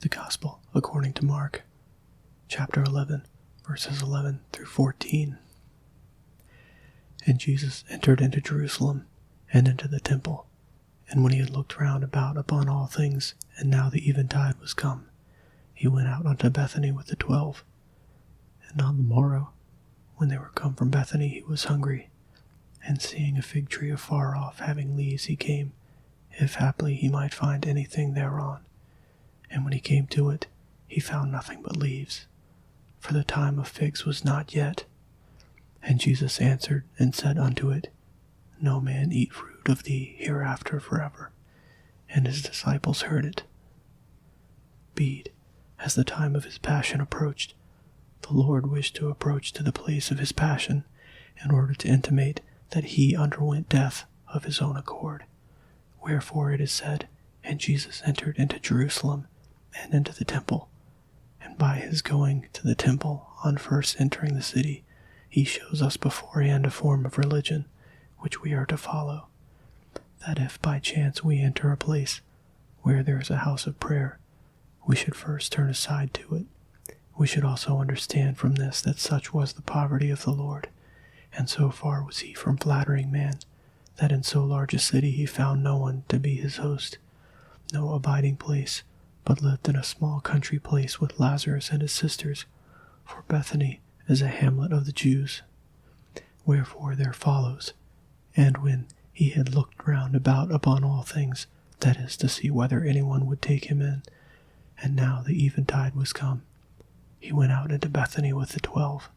The Gospel according to Mark, chapter 11, verses 11 through 14. And Jesus entered into Jerusalem, and into the temple. And when he had looked round about upon all things, and now the eventide was come, he went out unto Bethany with the 12. And on the morrow, when they were come from Bethany, he was hungry. And seeing a fig tree afar off, having leaves, he came, if haply he might find anything thereon. And when he came to it, he found nothing but leaves, for the time of figs was not yet. And Jesus answered and said unto it, No man eat fruit of thee hereafter forever. And his disciples heard it. Bede, as the time of his passion approached, the Lord wished to approach to the place of his passion, in order to intimate that he underwent death of his own accord. Wherefore it is said, And Jesus entered into Jerusalem, and into the temple. And by his going to the temple, on first entering the city, he shows us beforehand a form of religion, which we are to follow, that if by chance we enter a place where there is a house of prayer, we should first turn aside to it. We should also understand from this that such was the poverty of the Lord, and so far was he from flattering man, that in so large a city he found no one to be his host, no abiding place, but lived in a small country place with Lazarus and his sisters, for Bethany is a hamlet of the Jews. Wherefore there follows, and when he had looked round about upon all things, that is, to see whether anyone would take him in, and now the eventide was come, he went out into Bethany with the 12.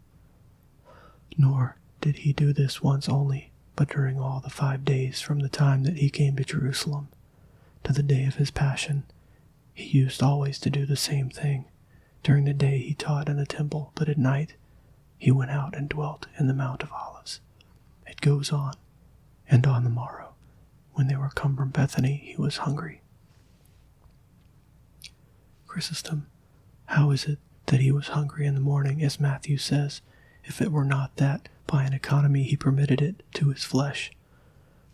Nor did he do this once only, but during all the 5 days from the time that he came to Jerusalem, to the day of his passion, he used always to do the same thing. During the day he taught in the temple, but at night he went out and dwelt in the Mount of Olives. It goes on, and on the morrow, when they were come from Bethany, he was hungry. Chrysostom, how is it that he was hungry in the morning, as Matthew says, if it were not that by an economy he permitted it to his flesh?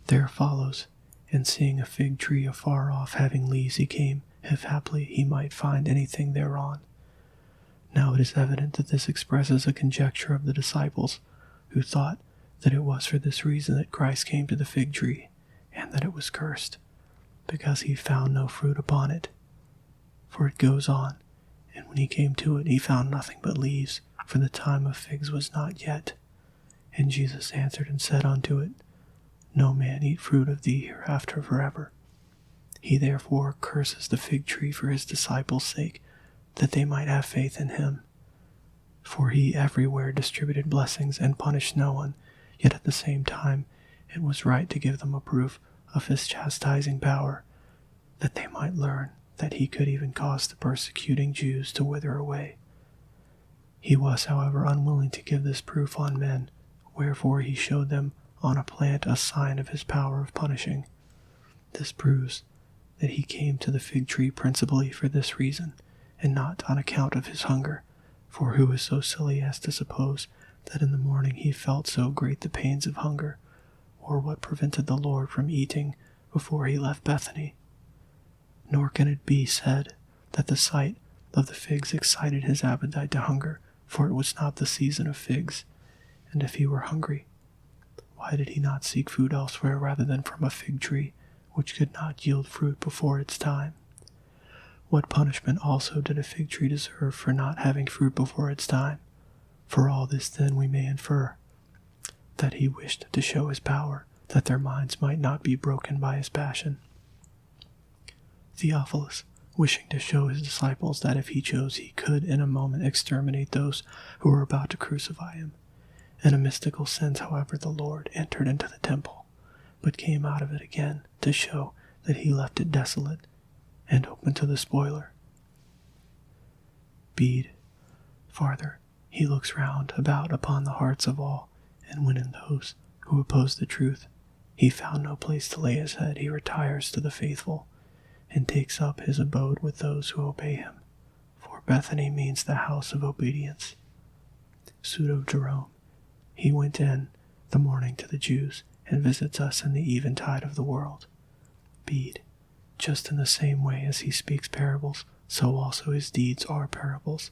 There follows, and seeing a fig tree afar off having leaves, he came, if haply he might find anything thereon. Now it is evident that this expresses a conjecture of the disciples, who thought that it was for this reason that Christ came to the fig tree, and that it was cursed, because he found no fruit upon it. For it goes on, and when he came to it, he found nothing but leaves, for the time of figs was not yet. And Jesus answered and said unto it, No man eat fruit of thee hereafter forever. He therefore curses the fig tree for his disciples' sake, that they might have faith in him. For he everywhere distributed blessings and punished no one, yet at the same time it was right to give them a proof of his chastising power, that they might learn that he could even cause the persecuting Jews to wither away. He was, however, unwilling to give this proof on men, wherefore he showed them on a plant a sign of his power of punishing. This proves that he came to the fig tree principally for this reason, and not on account of his hunger, for who is so silly as to suppose that in the morning he felt so great the pains of hunger, or what prevented the Lord from eating before he left Bethany? Nor can it be said that the sight of the figs excited his appetite to hunger, for it was not the season of figs, and if he were hungry, why did he not seek food elsewhere rather than from a fig tree, which could not yield fruit before its time? What punishment also did a fig tree deserve for not having fruit before its time? For all this then we may infer that he wished to show his power, that their minds might not be broken by his passion. Theophilus, wishing to show his disciples that if he chose he could in a moment exterminate those who were about to crucify him. In a mystical sense, however, the Lord entered into the temple, but came out of it again to show that he left it desolate and open to the spoiler. Bede. Farther, he looks round about upon the hearts of all, and when in those who oppose the truth he found no place to lay his head, he retires to the faithful, and takes up his abode with those who obey him, for Bethany means the house of obedience. Pseudo Jerome, he went in the morning to the Jews, and visits us in the eventide of the world. Bede, just in the same way as he speaks parables so also his deeds are parables.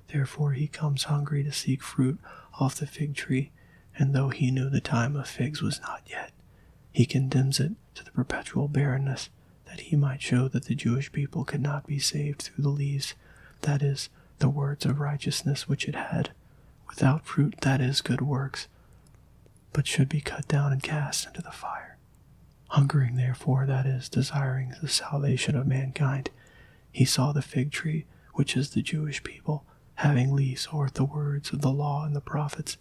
Therefore he comes hungry to seek fruit off the fig tree, and though he knew the time of figs was not yet, he condemns it to the perpetual barrenness, that he might show that the Jewish people could not be saved through the leaves, that is, the words of righteousness which it had, without fruit, that is, good works, but should be cut down and cast into the fire. Hungering therefore, that is, desiring the salvation of mankind, he saw the fig tree, which is the Jewish people, having leaves or the words of the law and the prophets,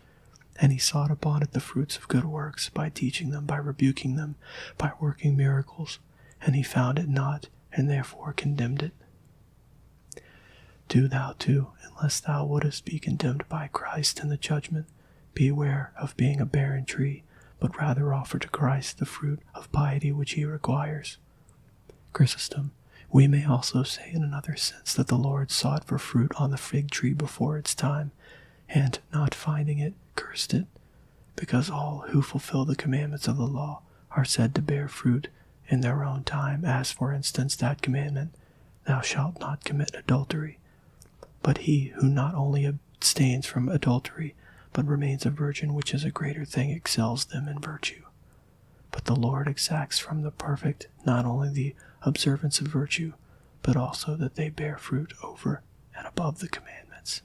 and he sought upon it the fruits of good works, by teaching them, by rebuking them, by working miracles, and he found it not, and therefore condemned it. Do thou too, unless thou wouldest be condemned by Christ in the judgment, beware of being a barren tree, but rather offer to Christ the fruit of piety which he requires. Chrysostom, we may also say in another sense that the Lord sought for fruit on the fig tree before its time, and, not finding it, cursed it, because all who fulfill the commandments of the law are said to bear fruit in their own time, as for instance that commandment, thou shalt not commit adultery. But he who not only abstains from adultery, but remains a virgin, which is a greater thing, excels them in virtue. But the Lord exacts from the perfect not only the observance of virtue, but also that they bear fruit over and above the commandments.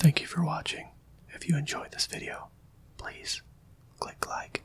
Thank you for watching. If you enjoyed this video, please click like